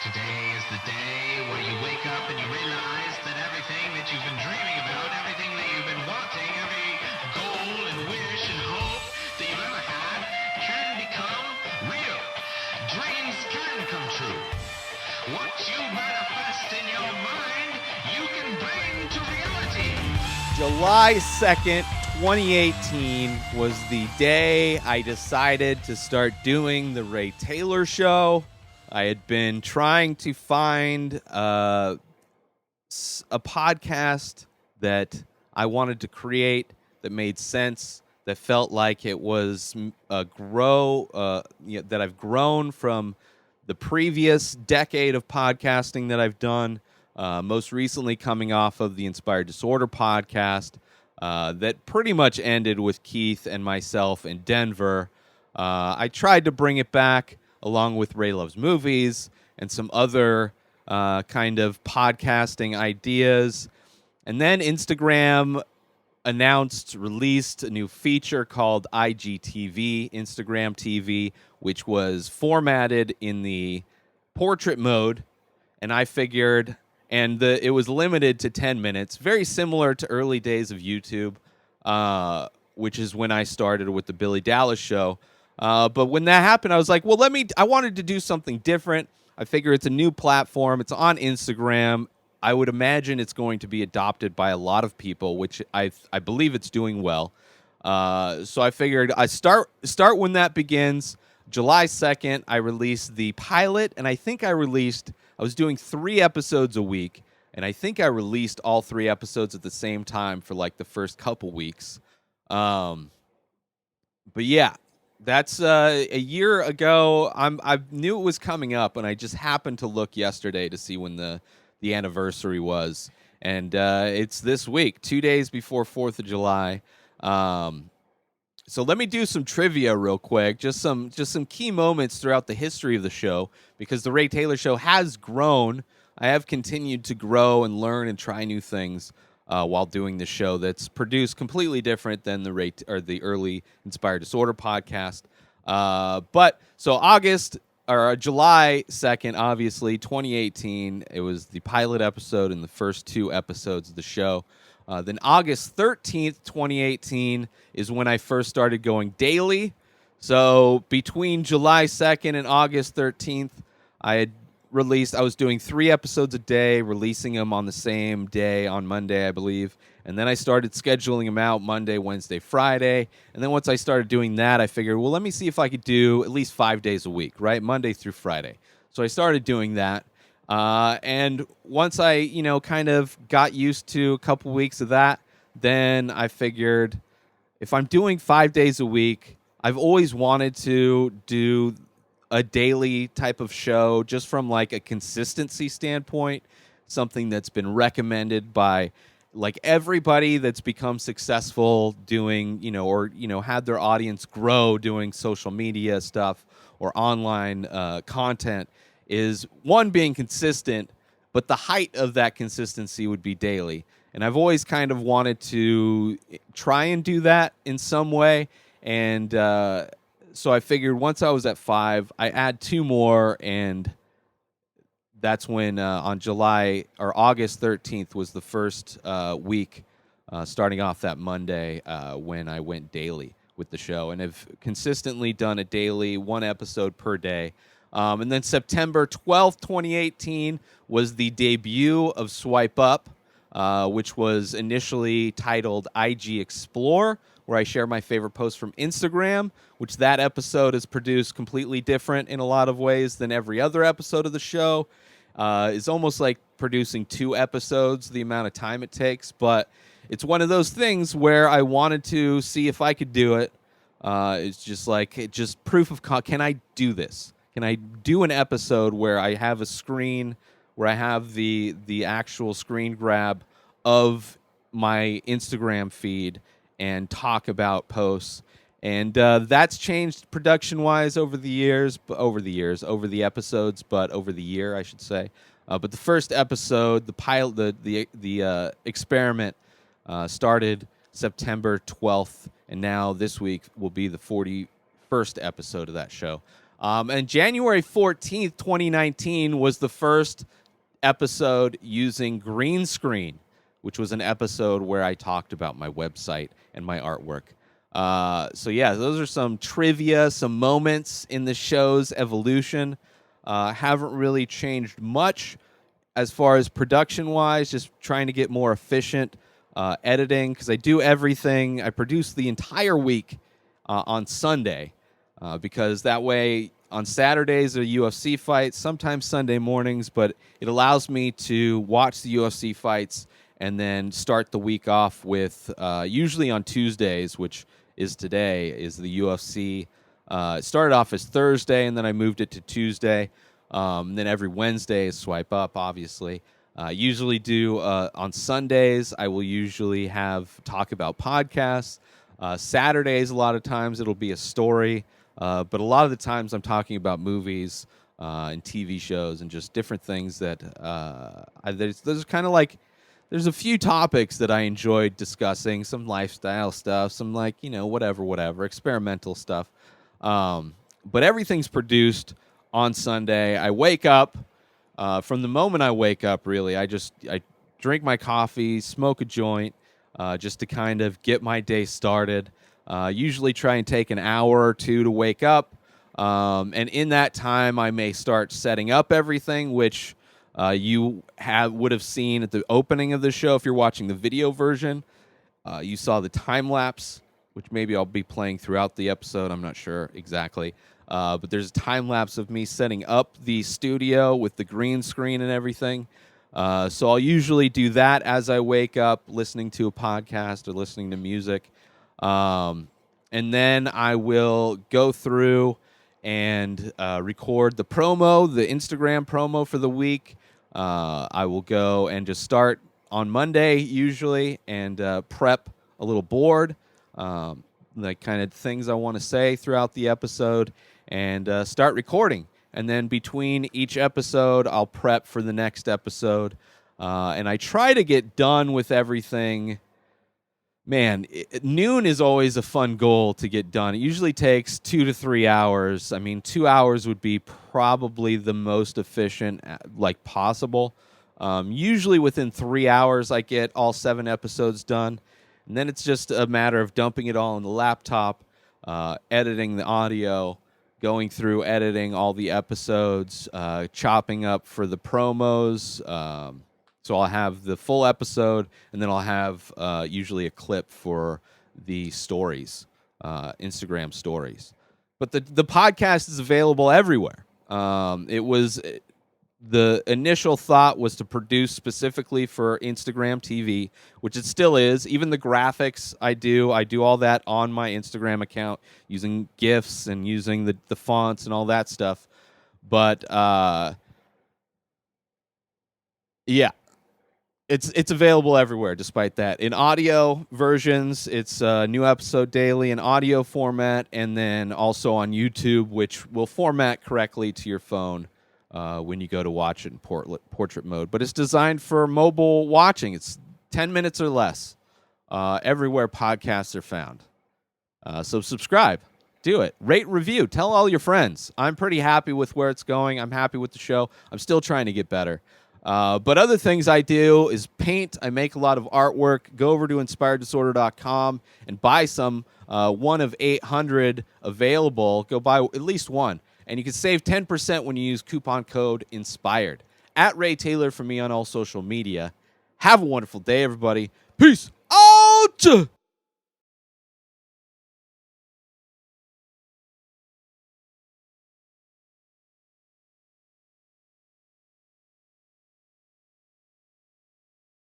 Today is the day where you wake up and you realize that everything that you've been dreaming about, everything that you've been wanting, every goal and wish and hope that you've ever had can become real. Dreams can come true. What you manifest in your mind, you can bring to reality. July 2nd, 2018 was the day I decided to start doing the Ray Taylor Show. I had been trying to find a podcast that I wanted to create that made sense, that felt like it was that I've grown from the previous decade of podcasting that I've done, most recently coming off of the Inspired Disorder podcast that pretty much ended with Keith and myself in Denver. I tried to bring it back along with Ray Loves Movies and some other kind of podcasting ideas. And then Instagram released a new feature called IGTV, Instagram TV, which was formatted in the portrait mode. And I figured, it was limited to 10 minutes, very similar to early days of YouTube, which is when I started with the Billy Dallas Show. But when that happened, I was like, well, I wanted to do something different. I figure it's a new platform. It's on Instagram. I would imagine it's going to be adopted by a lot of people, which I believe it's doing well. So I figured I start when that begins. July 2nd, I released the pilot, and I think I was doing 3 episodes a week, and I think I released all 3 episodes at the same time for like the first couple weeks. But yeah. That's a year ago. I knew it was coming up, and I just happened to look yesterday to see when the anniversary was, and it's this week, 2 days before 4th of July. So let me do some trivia real quick, just some key moments throughout the history of the show, because the Ray Taylor Show has grown. I have continued to grow and learn and try new things while doing the show that's produced completely different than the early Inspired Disorder podcast. But so July 2nd, obviously 2018, it was the pilot episode and the first 2 episodes of the show. Then August 13th, 2018 is when I first started going daily. So between July 2nd and August 13th, I was doing 3 episodes a day, releasing them on the same day on Monday, I believe. And then I started scheduling them out Monday, Wednesday, Friday. And then once I started doing that, I figured, well, let me see if I could do at least 5 days a week, right? Monday through Friday. So I started doing that. And once I, kind of got used to a couple weeks of that, then I figured if I'm doing 5 days a week, I've always wanted to do a daily type of show just from like a consistency standpoint, something that's been recommended by like everybody that's become successful doing, had their audience grow doing social media stuff or online content, is one, being consistent, but the height of that consistency would be daily. And I've always kind of wanted to try and do that in some way. And so I figured once I was at 5, I add 2 more, and that's when on August 13th was the first week, starting off that Monday when I went daily with the show, and have consistently done a daily 1 episode per day. And then September 12th, 2018 was the debut of Swipe Up, which was initially titled IG Explore, where I share my favorite posts from Instagram, which that episode is produced completely different in a lot of ways than every other episode of the show. It's almost like producing 2 episodes, the amount of time it takes, but it's one of those things where I wanted to see if I could do it. It's just proof of can I do this? Can I do an episode where I have a screen, where I have the actual screen grab of my Instagram feed and talk about posts? And that's changed production-wise over the episodes, but over the year, I should say. But the first episode, the pilot, the experiment started September 12th, and now this week will be the 41st episode of that show. And January 14th, 2019 was the first episode using green screen, which was an episode where I talked about my website and my artwork. So yeah, those are some trivia, some moments in the show's evolution. Haven't really changed much as far as production-wise, just trying to get more efficient editing, because I do everything. I produce the entire week on Sunday, because that way on Saturdays are UFC fights, sometimes Sunday mornings, but it allows me to watch the UFC fights and then start the week off with, usually on Tuesdays, which is today, is the UFC. It started off as Thursday, and then I moved it to Tuesday. Then every Wednesday is Swipe Up, obviously. Usually do on Sundays, I will usually talk about podcasts. Saturdays, a lot of times, it'll be a story. But a lot of the times I'm talking about movies and TV shows and just different things that there's kind of like, there's a few topics that I enjoyed discussing, some lifestyle stuff, some whatever, experimental stuff. But everything's produced on Sunday. I wake up. From the moment I wake up, really, I drink my coffee, smoke a joint, just to kind of get my day started. Usually try and take an hour or two to wake up. And in that time, I may start setting up everything, which you would have seen at the opening of the show. If you're watching the video version, you saw the time lapse, which maybe I'll be playing throughout the episode. I'm not sure exactly. But there's a time lapse of me setting up the studio with the green screen and everything. So I'll usually do that as I wake up, listening to a podcast or listening to music. And then I will go through and record the Instagram promo for the week. I will go and just start on Monday usually and prep a little board, like kind of things I want to say throughout the episode, and start recording. And then between each episode, I'll prep for the next episode. And I try to get done with everything. Man, noon is always a fun goal to get done. It usually takes 2 to 3 hours. I mean, 2 hours would be probably the most efficient, possible. Usually within 3 hours, I get all 7 episodes done. And then it's just a matter of dumping it all on the laptop, editing the audio, going through editing all the episodes, chopping up for the promos. So I'll have the full episode, and then I'll have usually a clip for the stories, Instagram stories. But the podcast is available everywhere. The initial thought was to produce specifically for Instagram TV, which it still is. Even the graphics I do all that on my Instagram account using GIFs and using the fonts and all that stuff. But yeah, it's available everywhere. Despite that, in audio versions, it's a new episode daily in audio format, and then also on YouTube, which will format correctly to your phone when you go to watch it in portrait mode. But it's designed for mobile watching. It's 10 minutes or less. Everywhere podcasts are found. So subscribe. Do it. Rate, review. Tell all your friends. I'm pretty happy with where it's going. I'm happy with the show. I'm still trying to get better. But other things I do is paint. I make a lot of artwork. Go over to inspireddisorder.com and buy some. One of 800 available. Go buy at least one. And you can save 10% when you use coupon code INSPIRED. At Ray Taylor for me on all social media. Have a wonderful day, everybody. Peace out!